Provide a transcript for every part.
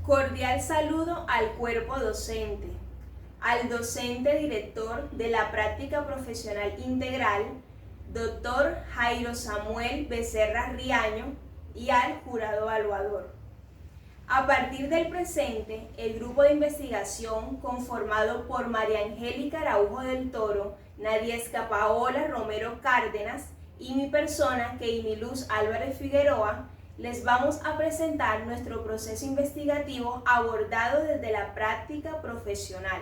Cordial saludo al cuerpo docente, al docente director de la práctica profesional integral, doctor Jairo Samuel Becerra Riaño, y al jurado evaluador. A partir del presente, el grupo de investigación conformado por María Angélica Araujo del Toro, Nadiesca Paola Romero Cárdenas y mi persona, Keini Luz Álvarez Figueroa, les vamos a presentar nuestro proceso investigativo abordado desde la práctica profesional.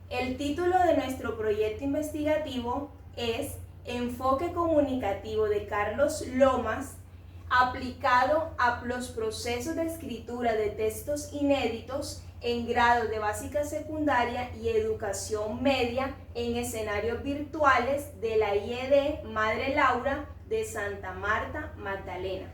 El título de nuestro proyecto investigativo es Enfoque comunicativo de Carlos Lomas aplicado a los procesos de escritura de textos inéditos en grados de básica secundaria y educación media en escenarios virtuales de la IED Madre Laura de Santa Marta, Magdalena.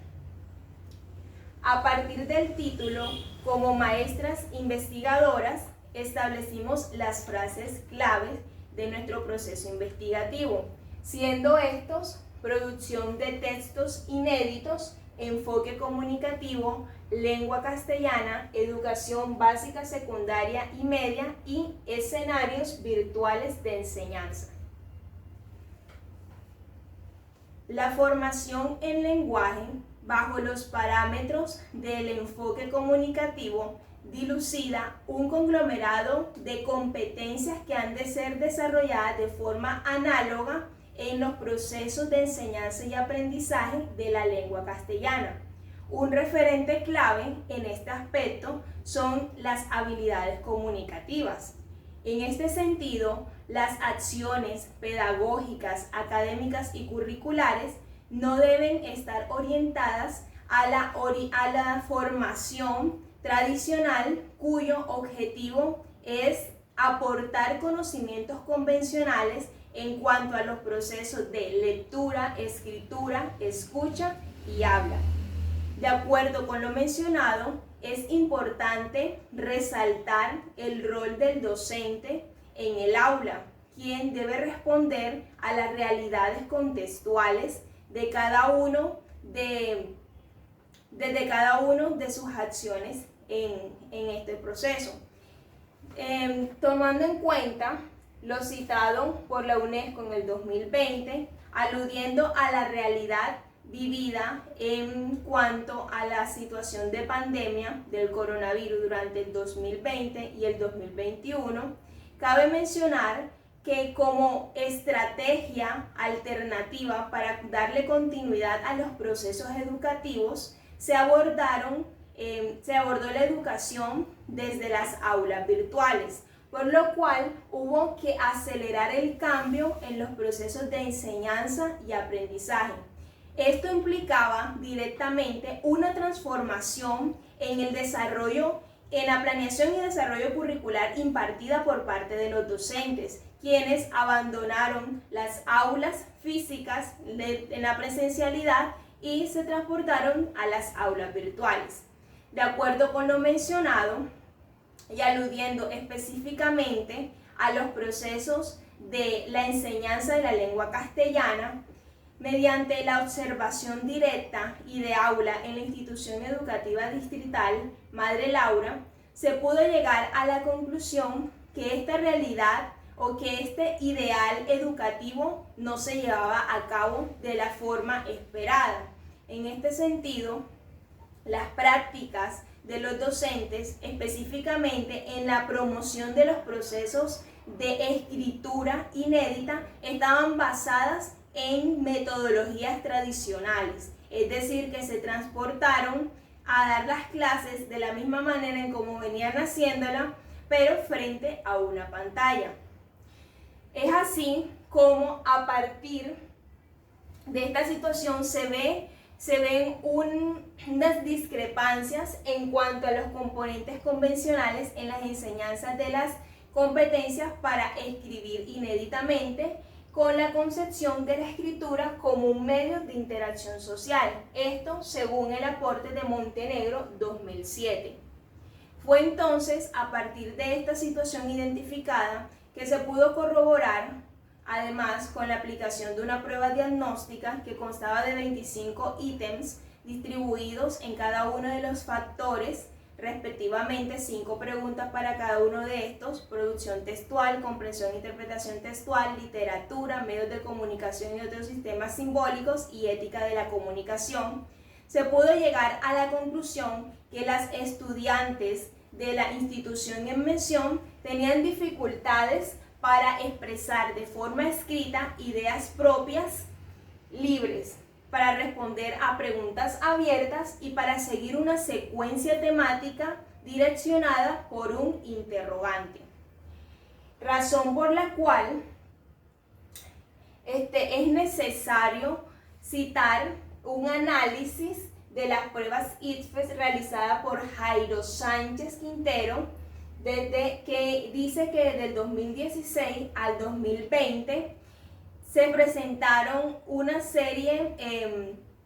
A partir del título, como maestras investigadoras, establecimos las frases claves de nuestro proceso investigativo, siendo estos producción de textos inéditos, enfoque comunicativo, lengua castellana, educación básica, secundaria y media y escenarios virtuales de enseñanza. La formación en lenguaje bajo los parámetros del enfoque comunicativo dilucida un conglomerado de competencias que han de ser desarrolladas de forma análoga en los procesos de enseñanza y aprendizaje de la lengua castellana. Un referente clave en este aspecto son las habilidades comunicativas. En este sentido, las acciones pedagógicas, académicas y curriculares no deben estar orientadas a la formación tradicional, cuyo objetivo es aportar conocimientos convencionales en cuanto a los procesos de lectura, escritura, escucha y habla. De acuerdo con lo mencionado, es importante resaltar el rol del docente en el aula, quien debe responder a las realidades contextuales de cada uno de sus acciones en este proceso. Tomando en cuenta lo citado por la UNESCO en el 2020, aludiendo a la realidad vivida en cuanto a la situación de pandemia del coronavirus durante el 2020 y el 2021, cabe mencionar que como estrategia alternativa para darle continuidad a los procesos educativos, se abordó la educación desde las aulas virtuales, por lo cual hubo que acelerar el cambio en los procesos de enseñanza y aprendizaje. Esto implicaba directamente una transformación en la planeación y desarrollo curricular impartida por parte de los docentes, quienes abandonaron las aulas físicas en la presencialidad y se transportaron a las aulas virtuales. De acuerdo con lo mencionado, y aludiendo específicamente a los procesos de la enseñanza de la lengua castellana, mediante la observación directa y de aula en la institución educativa distrital Madre Laura, se pudo llegar a la conclusión que esta realidad o que este ideal educativo no se llevaba a cabo de la forma esperada. En este sentido, las prácticas de los docentes, específicamente en la promoción de los procesos de escritura inédita, estaban basadas en metodologías tradicionales, es decir, que se transportaron a dar las clases de la misma manera en como venían haciéndola, pero frente a una pantalla. Es así como a partir de esta situación se ven unas discrepancias en cuanto a los componentes convencionales en las enseñanzas de las competencias para escribir inéditamente, con la concepción de la escritura como un medio de interacción social. Esto según el aporte de Montenegro 2007. Fue entonces a partir de esta situación identificada que se pudo corroborar, además con la aplicación de una prueba diagnóstica que constaba de 25 ítems distribuidos en cada uno de los factores respectivamente 5 preguntas para cada uno de estos: producción textual, comprensión e interpretación textual, literatura, medios de comunicación y otros sistemas simbólicos y ética de la comunicación. Se pudo llegar a la conclusión que las estudiantes de la institución en mención tenían dificultades para expresar de forma escrita ideas propias, libres, para responder a preguntas abiertas y para seguir una secuencia temática direccionada por un interrogante. Razón por la cual es necesario citar un análisis de las pruebas ICFES realizada por Jairo Sánchez Quintero, que dice que desde el 2016 al 2020 se presentaron una serie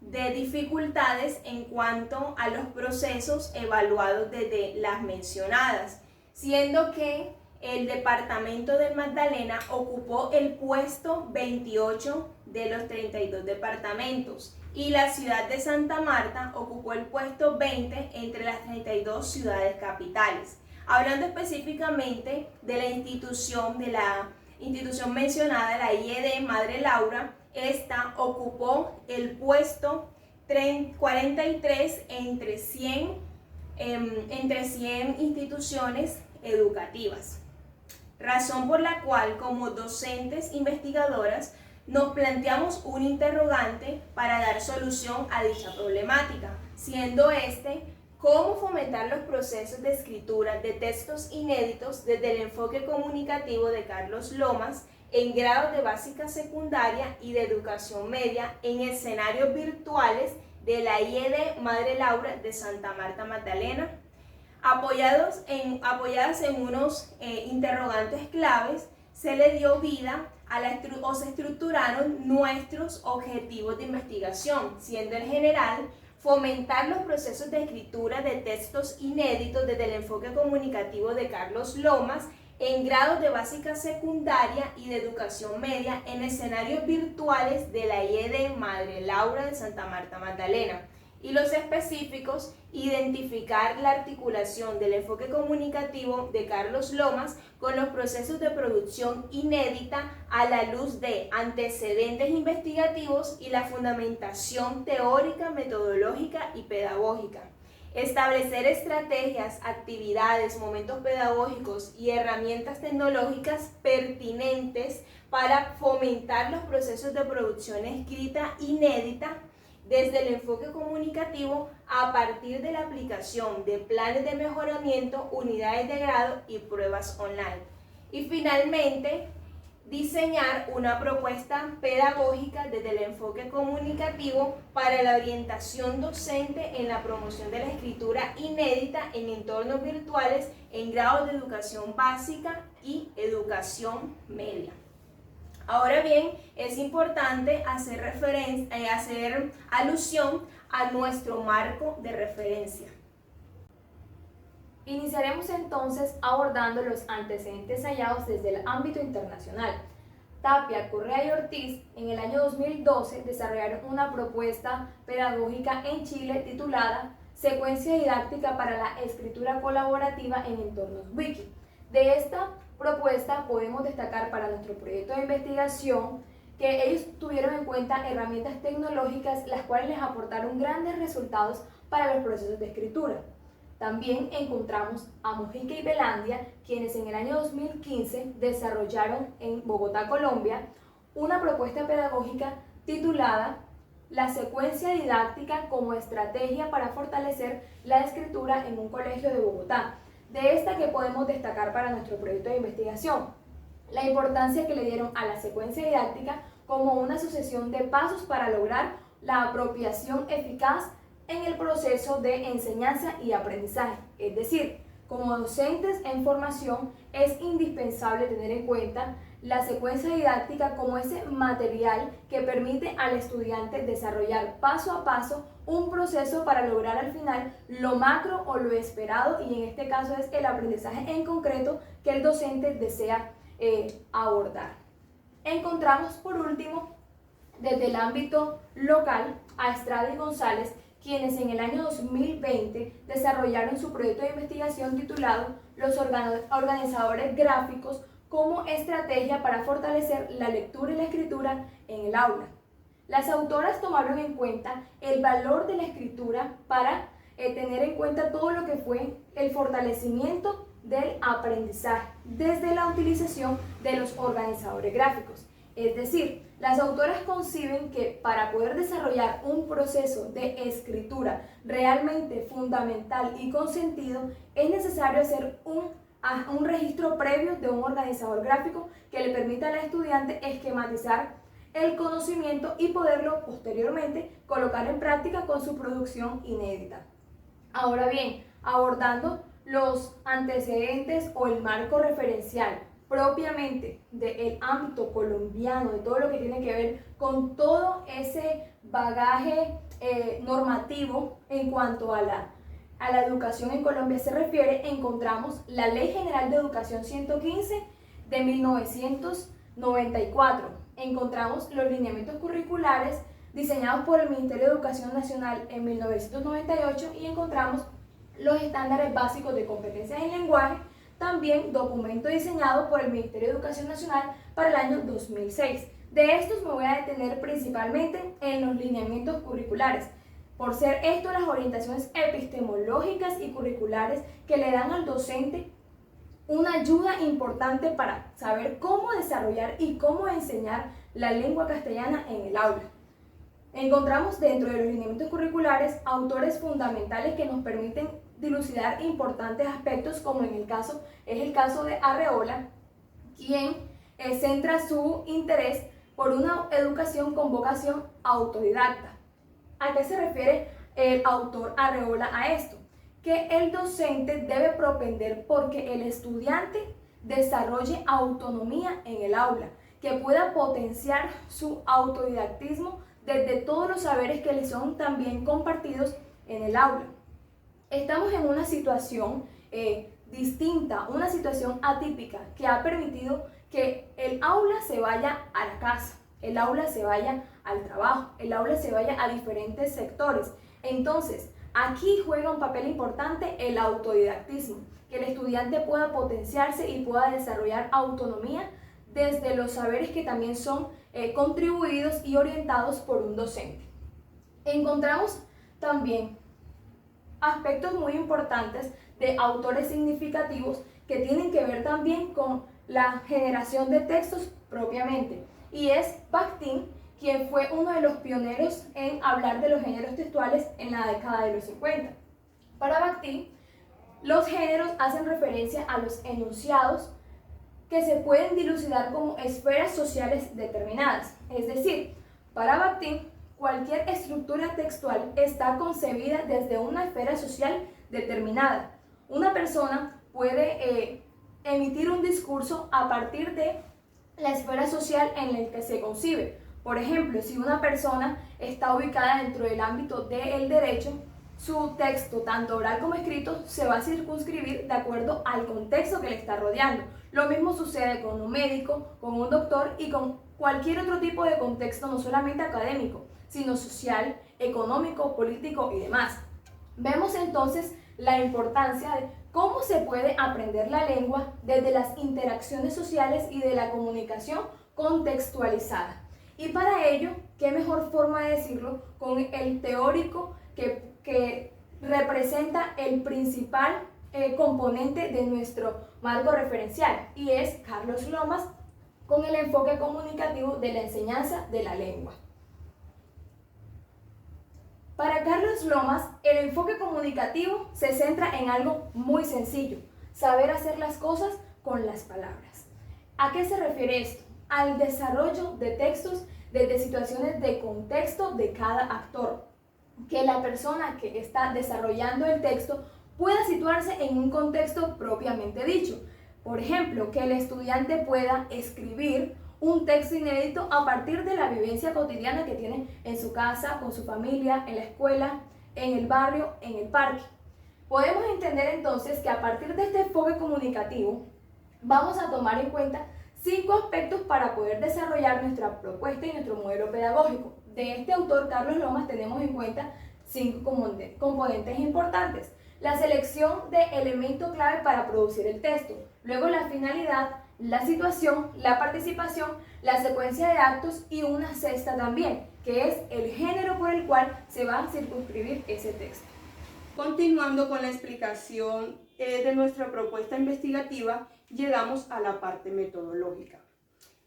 de dificultades en cuanto a los procesos evaluados desde las mencionadas, siendo que el departamento del Magdalena ocupó el puesto 28 de los 32 departamentos y la ciudad de Santa Marta ocupó el puesto 20 entre las 32 ciudades capitales. Hablando específicamente de la institución mencionada, la IED Madre Laura, esta ocupó el puesto 43 entre 100 instituciones educativas. Razón por la cual, como docentes investigadoras, nos planteamos un interrogante para dar solución a dicha problemática, siendo cómo fomentar los procesos de escritura de textos inéditos desde el enfoque comunicativo de Carlos Lomas en grados de básica secundaria y de educación media en escenarios virtuales de la IED Madre Laura de Santa Marta Magdalena, apoyadas en unos interrogantes claves. Se le dio vida o se estructuraron nuestros objetivos de investigación, siendo el general fomentar los procesos de escritura de textos inéditos desde el enfoque comunicativo de Carlos Lomas en grados de básica secundaria y de educación media en escenarios virtuales de la IED Madre Laura de Santa Marta Magdalena. Y los específicos, identificar la articulación del enfoque comunicativo de Carlos Lomas con los procesos de producción inédita a la luz de antecedentes investigativos y la fundamentación teórica, metodológica y pedagógica. Establecer estrategias, actividades, momentos pedagógicos y herramientas tecnológicas pertinentes para fomentar los procesos de producción escrita inédita desde el enfoque comunicativo a partir de la aplicación de planes de mejoramiento, unidades de grado y pruebas online. Y finalmente, diseñar una propuesta pedagógica desde el enfoque comunicativo para la orientación docente en la promoción de la escritura inédita en entornos virtuales en grados de educación básica y educación media. Ahora bien, es importante hacer alusión a nuestro marco de referencia. Iniciaremos entonces abordando los antecedentes hallados desde el ámbito internacional. Tapia, Correa y Ortiz en el año 2012 desarrollaron una propuesta pedagógica en Chile titulada Secuencia didáctica para la escritura colaborativa en entornos wiki. De esta propuesta podemos destacar para nuestro proyecto de investigación que ellos tuvieron en cuenta herramientas tecnológicas las cuales les aportaron grandes resultados para los procesos de escritura. También encontramos a Mujica y Velandia, quienes en el año 2015 desarrollaron en Bogotá, Colombia, una propuesta pedagógica titulada La secuencia didáctica como estrategia para fortalecer la escritura en un colegio de Bogotá. De esta que podemos destacar para nuestro proyecto de investigación, la importancia que le dieron a la secuencia didáctica como una sucesión de pasos para lograr la apropiación eficaz en el proceso de enseñanza y aprendizaje. Es decir, como docentes en formación es indispensable tener en cuenta la secuencia didáctica como ese material que permite al estudiante desarrollar paso a paso un proceso para lograr al final lo macro o lo esperado, y en este caso es el aprendizaje en concreto que el docente desea abordar. Encontramos por último desde el ámbito local a Estrada y González, quienes en el año 2020 desarrollaron su proyecto de investigación titulado Los organizadores gráficos como estrategia para fortalecer la lectura y la escritura en el aula. Las autoras tomaron en cuenta el valor de la escritura para tener en cuenta todo lo que fue el fortalecimiento del aprendizaje desde la utilización de los organizadores gráficos. Es decir, las autoras conciben que para poder desarrollar un proceso de escritura realmente fundamental y con sentido, es necesario hacer un registro previo de un organizador gráfico que le permita al estudiante esquematizar el conocimiento y poderlo posteriormente colocar en práctica con su producción inédita. Ahora bien, abordando los antecedentes o el marco referencial propiamente del ámbito colombiano, de todo lo que tiene que ver con todo ese bagaje normativo en cuanto a la educación en Colombia se refiere, encontramos la Ley General de Educación 115 de 1994. Encontramos los lineamientos curriculares diseñados por el Ministerio de Educación Nacional en 1998 y encontramos los estándares básicos de competencias en lenguaje, también documento diseñado por el Ministerio de Educación Nacional para el año 2006. De estos me voy a detener principalmente en los lineamientos curriculares, por ser estos las orientaciones epistemológicas y curriculares que le dan al docente una ayuda importante para saber cómo desarrollar y cómo enseñar la lengua castellana en el aula. Encontramos dentro de los lineamientos curriculares autores fundamentales que nos permiten dilucidar importantes aspectos, como es el caso de Arreola, quien centra su interés por una educación con vocación autodidacta. ¿A qué se refiere el autor Arreola a esto? Que el docente debe propender porque el estudiante desarrolle autonomía en el aula, que pueda potenciar su autodidactismo desde todos los saberes que le son también compartidos en el aula. Estamos en una situación distinta, una situación atípica que ha permitido que el aula se vaya a la casa, el aula se vaya al trabajo, el aula se vaya a diferentes sectores. Entonces, aquí juega un papel importante el autodidactismo, que el estudiante pueda potenciarse y pueda desarrollar autonomía desde los saberes que también son contribuidos y orientados por un docente. Encontramos también aspectos muy importantes de autores significativos que tienen que ver también con la generación de textos propiamente, y es Bakhtin, quien fue uno de los pioneros en hablar de los géneros textuales en la década de los 50. Para Bakhtin, los géneros hacen referencia a los enunciados que se pueden dilucidar como esferas sociales determinadas. Es decir, para Bakhtin, cualquier estructura textual está concebida desde una esfera social determinada. Una persona puede emitir un discurso a partir de la esfera social en la que se concibe. Por ejemplo, si una persona está ubicada dentro del ámbito del derecho, su texto, tanto oral como escrito, se va a circunscribir de acuerdo al contexto que le está rodeando. Lo mismo sucede con un médico, con un doctor y con cualquier otro tipo de contexto, no solamente académico, sino social, económico, político y demás. Vemos entonces la importancia de cómo se puede aprender la lengua desde las interacciones sociales y de la comunicación contextualizada. Y para ello, ¿qué mejor forma de decirlo? Con el teórico que representa el principal componente de nuestro marco referencial, y es Carlos Lomas, con el enfoque comunicativo de la enseñanza de la lengua. Para Carlos Lomas, el enfoque comunicativo se centra en algo muy sencillo: saber hacer las cosas con las palabras. ¿A qué se refiere esto? Al desarrollo de textos desde situaciones de contexto de cada actor. Que la persona que está desarrollando el texto pueda situarse en un contexto propiamente dicho. Por ejemplo, que el estudiante pueda escribir un texto inédito a partir de la vivencia cotidiana que tiene en su casa, con su familia, en la escuela, en el barrio, en el parque. Podemos entender entonces que a partir de este enfoque comunicativo vamos a tomar en cuenta 5 aspectos para poder desarrollar nuestra propuesta y nuestro modelo pedagógico. De este autor, Carlos Lomas, tenemos en cuenta 5 componentes importantes. La selección de elemento clave para producir el texto, luego la finalidad, la situación, la participación, la secuencia de actos y una sexta también, que es el género por el cual se va a circunscribir ese texto. Continuando con la explicación de nuestra propuesta investigativa, llegamos a la parte metodológica.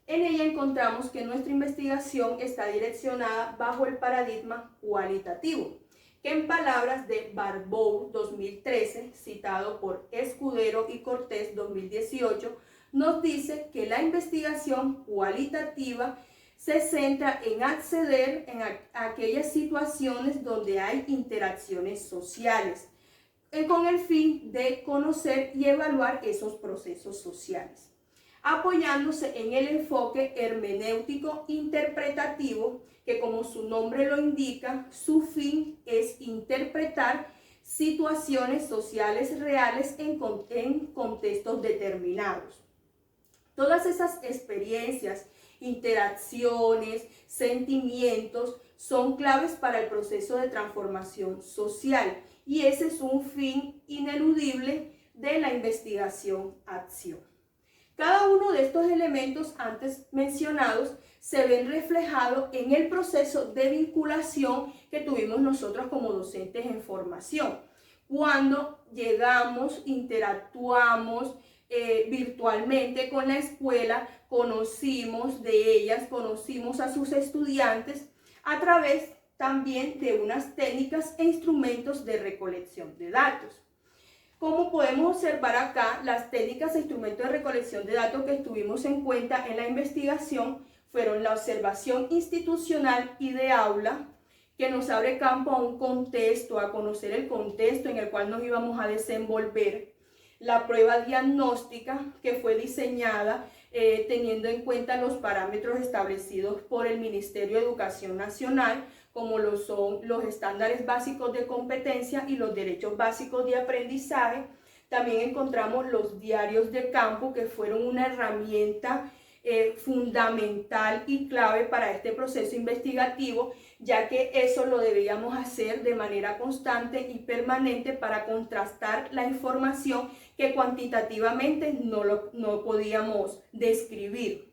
En ella encontramos que nuestra investigación está direccionada bajo el paradigma cualitativo, que en palabras de Barbour 2013, citado por Escudero y Cortés 2018, nos dice que la investigación cualitativa se centra en acceder a aquellas situaciones donde hay interacciones sociales, con el fin de conocer y evaluar esos procesos sociales, apoyándose en el enfoque hermenéutico interpretativo, que como su nombre lo indica, su fin es interpretar situaciones sociales reales en contextos determinados. Todas esas experiencias, interacciones, sentimientos son claves para el proceso de transformación social y ese es un fin ineludible de la investigación-acción. Cada uno de estos elementos antes mencionados se ven reflejados en el proceso de vinculación que tuvimos nosotros como docentes en formación. Cuando llegamos, interactuamos virtualmente con la escuela, conocimos de ellas, conocimos a sus estudiantes a través también de unas técnicas e instrumentos de recolección de datos. Como podemos observar acá, las técnicas e instrumentos de recolección de datos que estuvimos en cuenta en la investigación fueron la observación institucional y de aula, que nos abre campo a un contexto, a conocer el contexto en el cual nos íbamos a desenvolver. La prueba diagnóstica, que fue diseñada teniendo en cuenta los parámetros establecidos por el Ministerio de Educación Nacional, como lo son los estándares básicos de competencia y los derechos básicos de aprendizaje. También encontramos los diarios de campo, que fueron una herramienta fundamental y clave para este proceso investigativo, ya que eso lo debíamos hacer de manera constante y permanente para contrastar la información que cuantitativamente no podíamos describir.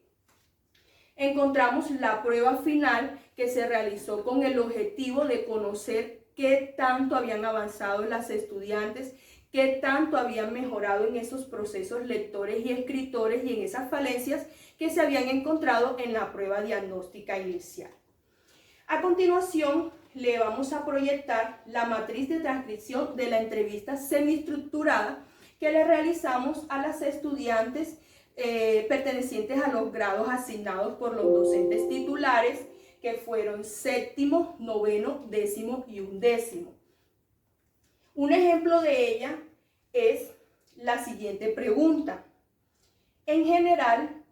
Encontramos la prueba final, que se realizó con el objetivo de conocer qué tanto habían avanzado las estudiantes, qué tanto habían mejorado en esos procesos lectores y escritores y en esas falencias que se habían encontrado en la prueba diagnóstica inicial. A continuación, le vamos a proyectar la matriz de transcripción de la entrevista semiestructurada que le realizamos a las estudiantes pertenecientes a los grados asignados por los docentes titulares, que fueron séptimo, noveno, décimo y undécimo. Un ejemplo de ella es la siguiente pregunta. En general,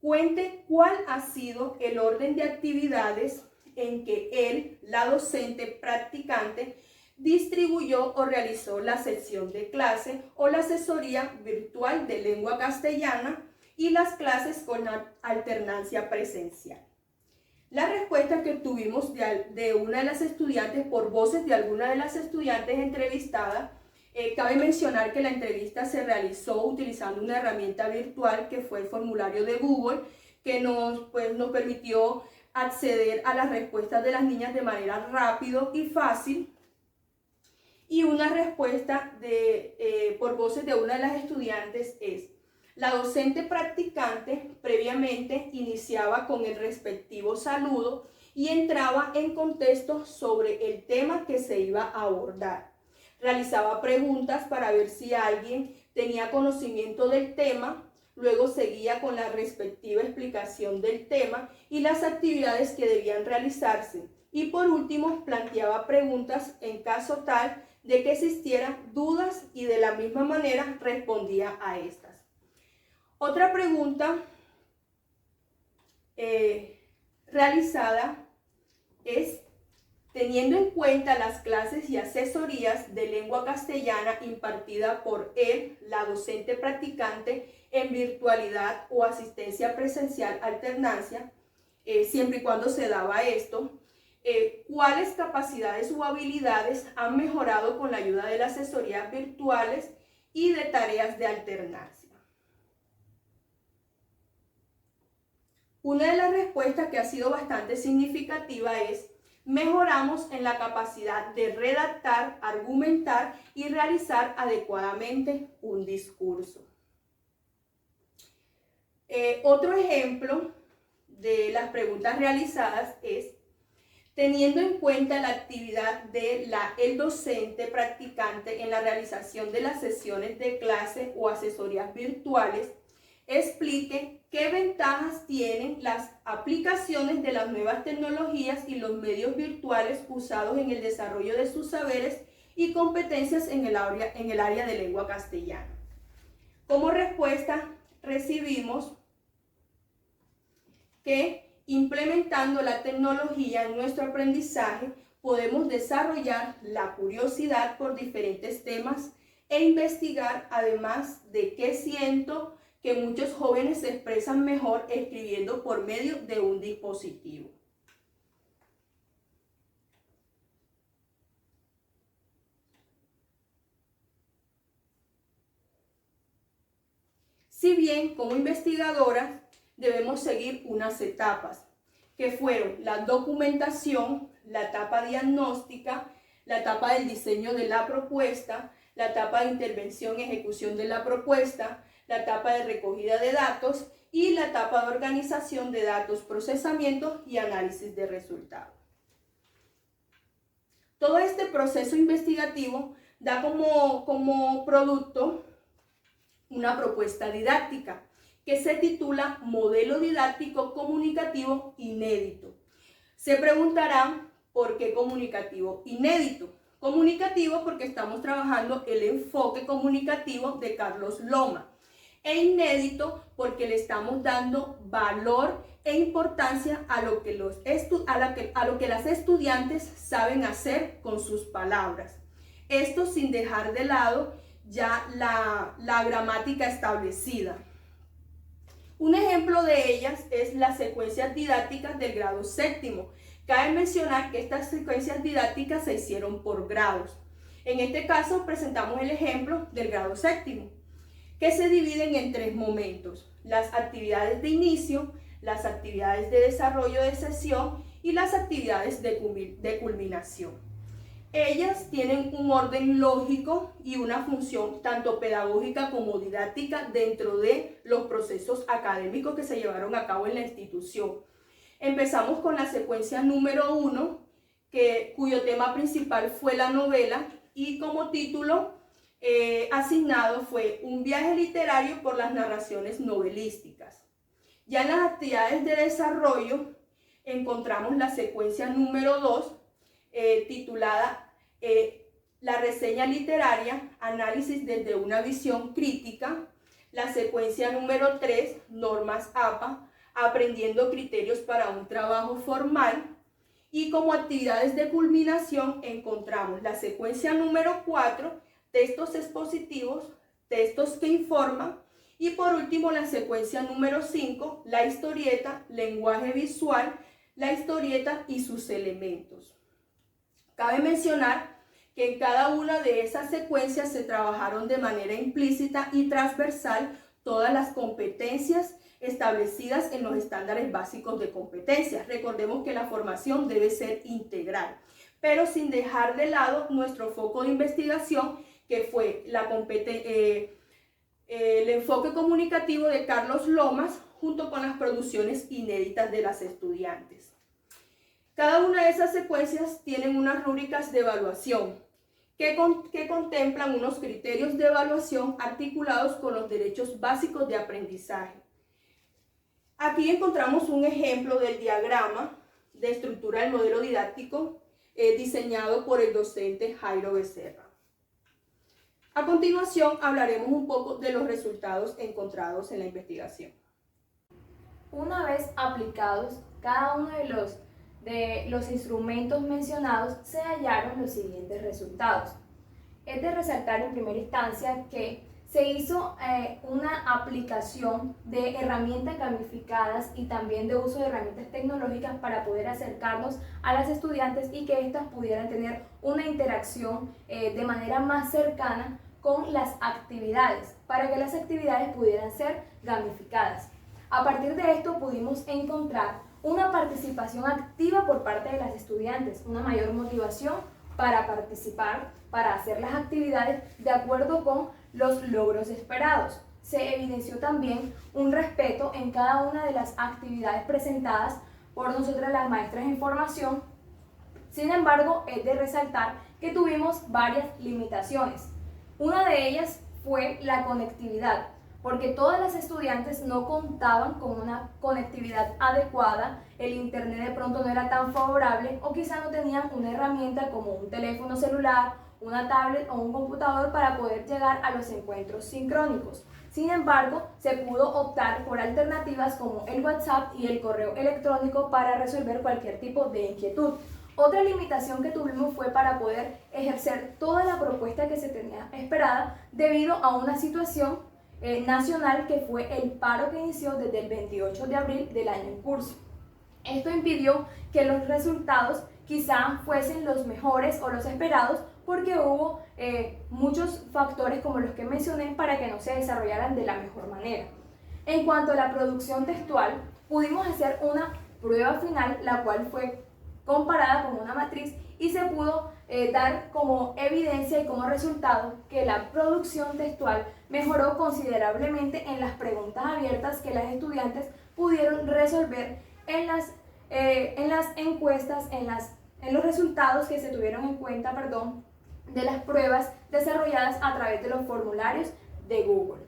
cuente cuál ha sido el orden de actividades en que él, la docente practicante, distribuyó o realizó la sección de clase o la asesoría virtual de lengua castellana y las clases con alternancia presencial. La respuesta que obtuvimos de una de las estudiantes por voces de alguna de las estudiantes entrevistadas, cabe mencionar que la entrevista se realizó utilizando una herramienta virtual que fue el formulario de Google, que nos permitió acceder a las respuestas de las niñas de manera rápida y fácil. Y una respuesta por voces de una de las estudiantes es: la docente practicante previamente iniciaba con el respectivo saludo y entraba en contexto sobre el tema que se iba a abordar. Realizaba preguntas para ver si alguien tenía conocimiento del tema, luego seguía con la respectiva explicación del tema y las actividades que debían realizarse. Y por último, planteaba preguntas en caso tal de que existieran dudas y de la misma manera respondía a estas. Otra pregunta realizada es: teniendo en cuenta las clases y asesorías de lengua castellana impartida por él, la docente practicante, en virtualidad o asistencia presencial alternancia, siempre y cuando se daba esto, cuáles capacidades o habilidades han mejorado con la ayuda de las asesorías virtuales y de tareas de alternancia. Una de las respuestas que ha sido bastante significativa es: mejoramos en la capacidad de redactar, argumentar y realizar adecuadamente un discurso. Otro ejemplo de las preguntas realizadas es: teniendo en cuenta la actividad de el docente practicante en la realización de las sesiones de clase o asesorías virtuales, explique qué ventajas tienen las aplicaciones de las nuevas tecnologías y los medios virtuales usados en el desarrollo de sus saberes y competencias en el área de lengua castellana. Como respuesta recibimos que implementando la tecnología en nuestro aprendizaje podemos desarrollar la curiosidad por diferentes temas e investigar, además de que siento que muchos jóvenes se expresan mejor escribiendo por medio de un dispositivo. Si bien como investigadoras debemos seguir unas etapas, que fueron la documentación, la etapa diagnóstica, la etapa del diseño de la propuesta, la etapa de intervención y ejecución de la propuesta, la etapa de recogida de datos y la etapa de organización de datos, procesamiento y análisis de resultados. Todo este proceso investigativo da como producto una propuesta didáctica que se titula Modelo Didáctico Comunicativo Inédito. Se preguntarán, ¿por qué comunicativo inédito? Comunicativo porque estamos trabajando el enfoque comunicativo de Carlos Loma, e inédito porque le estamos dando valor e importancia a lo que las estudiantes saben hacer con sus palabras. Esto sin dejar de lado ya la gramática establecida. Un ejemplo de ellas es las secuencias didácticas del grado séptimo. Cabe mencionar que estas secuencias didácticas se hicieron por grados. En este caso presentamos el ejemplo del grado séptimo, que se dividen en 3 momentos: las actividades de inicio, las actividades de desarrollo de sesión y las actividades de culminación. Ellas tienen un orden lógico y una función tanto pedagógica como didáctica dentro de los procesos académicos que se llevaron a cabo en la institución. Empezamos con la secuencia número 1, cuyo tema principal fue la novela, y como título asignado fue Un viaje literario por las narraciones novelísticas. Ya en las actividades de desarrollo encontramos la secuencia número 2, titulada La reseña literaria, análisis desde una visión crítica. La secuencia número 3, Normas APA, aprendiendo criterios para un trabajo formal. Y como actividades de culminación encontramos la secuencia número 4, textos expositivos, textos que informan. Y por último la secuencia número 5, la historieta, lenguaje visual, la historieta y sus elementos. Cabe mencionar que en cada una de esas secuencias se trabajaron de manera implícita y transversal todas las competencias establecidas en los estándares básicos de competencias. Recordemos que la formación debe ser integral, pero sin dejar de lado nuestro foco de investigación, que fue el enfoque comunicativo de Carlos Lomas, junto con las producciones inéditas de las estudiantes. Cada una de esas secuencias tienen unas rúbricas de evaluación que contemplan unos criterios de evaluación articulados con los derechos básicos de aprendizaje. Aquí encontramos un ejemplo del diagrama de estructura del modelo didáctico diseñado por el docente Jairo Becerra. A continuación hablaremos un poco de los resultados encontrados en la investigación. Una vez aplicados cada uno de los instrumentos mencionados, se hallaron los siguientes resultados. Es de resaltar en primera instancia que se hizo una aplicación de herramientas gamificadas y también de uso de herramientas tecnológicas para poder acercarnos a las estudiantes y que éstas pudieran tener una interacción de manera más cercana con las actividades, para que las actividades pudieran ser gamificadas. A partir de esto pudimos encontrar una participación activa por parte de las estudiantes, una mayor motivación para participar, para hacer las actividades de acuerdo con los logros esperados. Se evidenció también un respeto en cada una de las actividades presentadas por nosotras las maestras en formación. Sin embargo, es de resaltar que tuvimos varias limitaciones. Una de ellas fue la conectividad, porque todas las estudiantes no contaban con una conectividad adecuada, el internet de pronto no era tan favorable o quizá no tenían una herramienta como un teléfono celular, una tablet o un computador para poder llegar a los encuentros sincrónicos. Sin embargo, se pudo optar por alternativas como el WhatsApp y el correo electrónico para resolver cualquier tipo de inquietud. Otra limitación que tuvimos fue para poder ejercer toda la propuesta que se tenía esperada debido a una situación nacional que fue el paro que inició desde el 28 de abril del año en curso. Esto impidió que los resultados quizá fuesen los mejores o los esperados porque hubo muchos factores como los que mencioné para que no se desarrollaran de la mejor manera. En cuanto a la producción textual, pudimos hacer una prueba final, la cual fue comparada con una matriz y se pudo dar como evidencia y como resultado que la producción textual mejoró considerablemente en las preguntas abiertas que las estudiantes pudieron resolver en las encuestas, en los resultados que se tuvieron en cuenta, de las pruebas desarrolladas a través de los formularios de Google.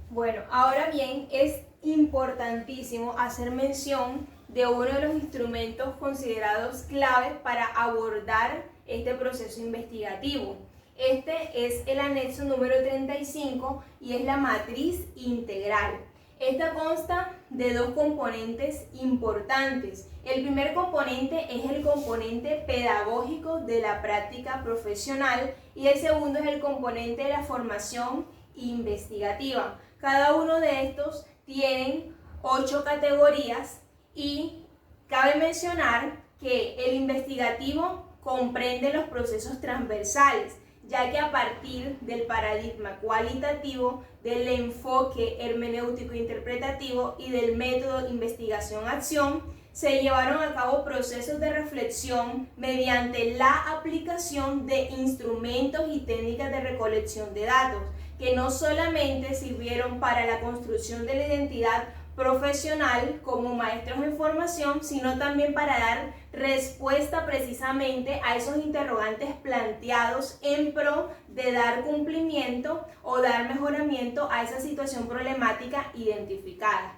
Bueno, ahora bien, es importantísimo hacer mención de uno de los instrumentos considerados clave para abordar este proceso investigativo. Este es el anexo número 35 y es la matriz integral. Esta consta de dos componentes importantes. El primer componente es el componente pedagógico de la práctica profesional y el segundo es el componente de la formación investigativa. Cada uno de estos tienen 8 categorías y cabe mencionar que el investigativo comprende los procesos transversales, ya que a partir del paradigma cualitativo, del enfoque hermenéutico-interpretativo y del método investigación-acción, se llevaron a cabo procesos de reflexión mediante la aplicación de instrumentos y técnicas de recolección de datos, que no solamente sirvieron para la construcción de la identidad profesional como maestros en formación, sino también para dar respuesta precisamente a esos interrogantes planteados en pro de dar cumplimiento o dar mejoramiento a esa situación problemática identificada.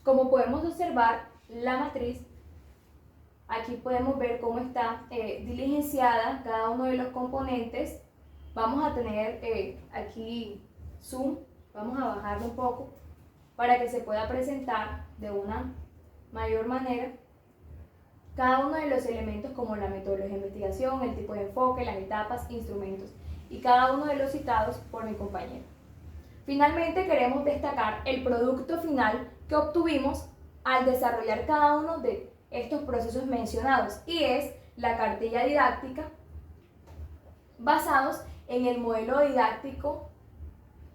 Como podemos observar, la matriz, aquí podemos ver cómo está diligenciada cada uno de los componentes. Vamos a tener aquí zoom, vamos a bajarlo un poco para que se pueda presentar de una mayor manera cada uno de los elementos como la metodología de investigación, el tipo de enfoque, las etapas, instrumentos y cada uno de los citados por mi compañero. Finalmente queremos destacar el producto final que obtuvimos al desarrollar cada uno de estos procesos mencionados y es la cartilla didáctica basados en el modelo didáctico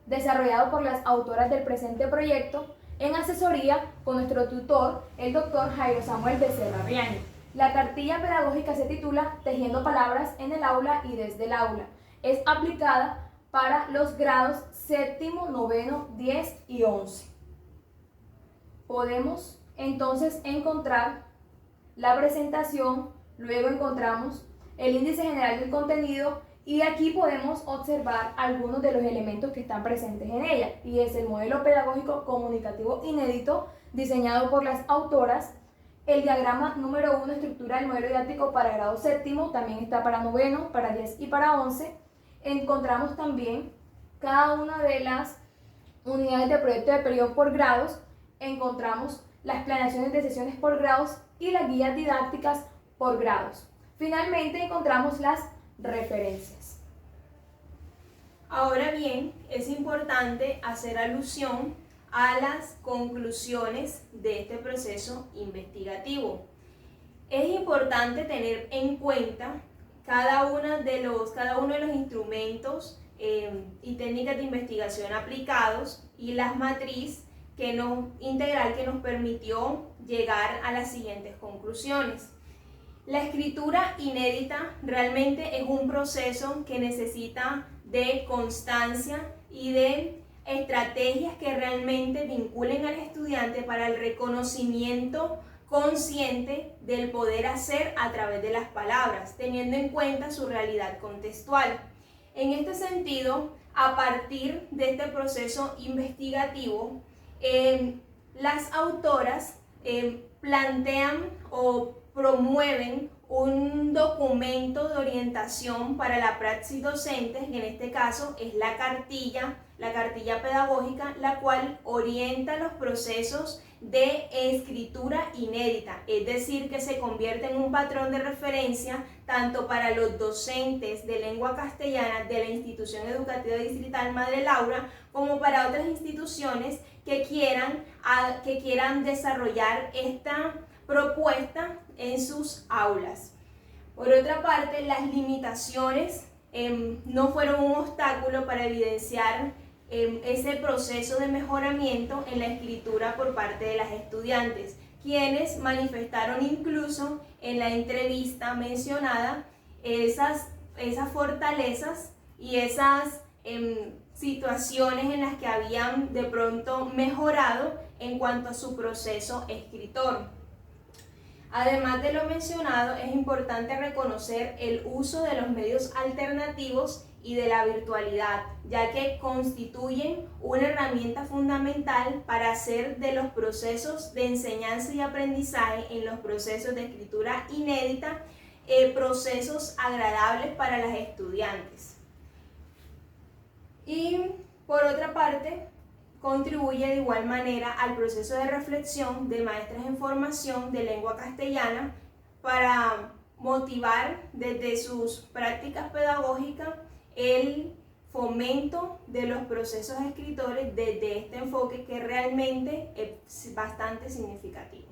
desarrollado por las autoras del presente proyecto en asesoría con nuestro tutor, el doctor Jairo Samuel Becerra Riaño. La cartilla pedagógica se titula Tejiendo palabras en el aula y desde el aula. Es aplicada para los grados séptimo, noveno, 10 y 11. Podemos entonces encontrar la presentación, luego encontramos el índice general del contenido y aquí podemos observar algunos de los elementos que están presentes en ella y es el modelo pedagógico comunicativo inédito diseñado por las autoras, el diagrama número 1, estructura del modelo didáctico para grado séptimo, también está para noveno, para 10 y para 11. Encontramos también cada una de las unidades de proyecto de periodo por grados, encontramos las planeaciones de sesiones por grados y las guías didácticas por grados. Finalmente encontramos las referencias. Ahora bien, es importante hacer alusión a las conclusiones de este proceso investigativo. Es importante tener en cuenta cada uno de los instrumentos y técnicas de investigación aplicados y las matrices integral que nos permitió llegar a las siguientes conclusiones. La escritura inédita realmente es un proceso que necesita de constancia y de estrategias que realmente vinculen al estudiante para el reconocimiento consciente del poder hacer a través de las palabras, teniendo en cuenta su realidad contextual. En este sentido, a partir de este proceso investigativo, las autoras plantean o promueven un documento de orientación para la praxis docente, que en este caso es la cartilla pedagógica, la cual orienta los procesos de escritura inédita, es decir, que se convierte en un patrón de referencia tanto para los docentes de lengua castellana de la Institución Educativa Distrital Madre Laura, como para otras instituciones que quieran desarrollar esta propuesta en sus aulas. Por otra parte, las limitaciones no fueron un obstáculo para evidenciar ese proceso de mejoramiento en la escritura por parte de las estudiantes, quienes manifestaron incluso en la entrevista mencionada esas fortalezas y esas situaciones en las que habían de pronto mejorado en cuanto a su proceso escritor. Además de lo mencionado, es importante reconocer el uso de los medios alternativos y de la virtualidad, ya que constituyen una herramienta fundamental para hacer de los procesos de enseñanza y aprendizaje en los procesos de escritura inédita procesos agradables para las estudiantes. Y por otra parte, contribuye de igual manera al proceso de reflexión de maestras en formación de lengua castellana para motivar desde sus prácticas pedagógicas el fomento de los procesos escritores desde este enfoque que realmente es bastante significativo.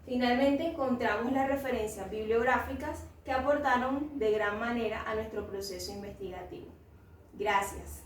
Finalmente encontramos las referencias bibliográficas que aportaron de gran manera a nuestro proceso investigativo. Gracias.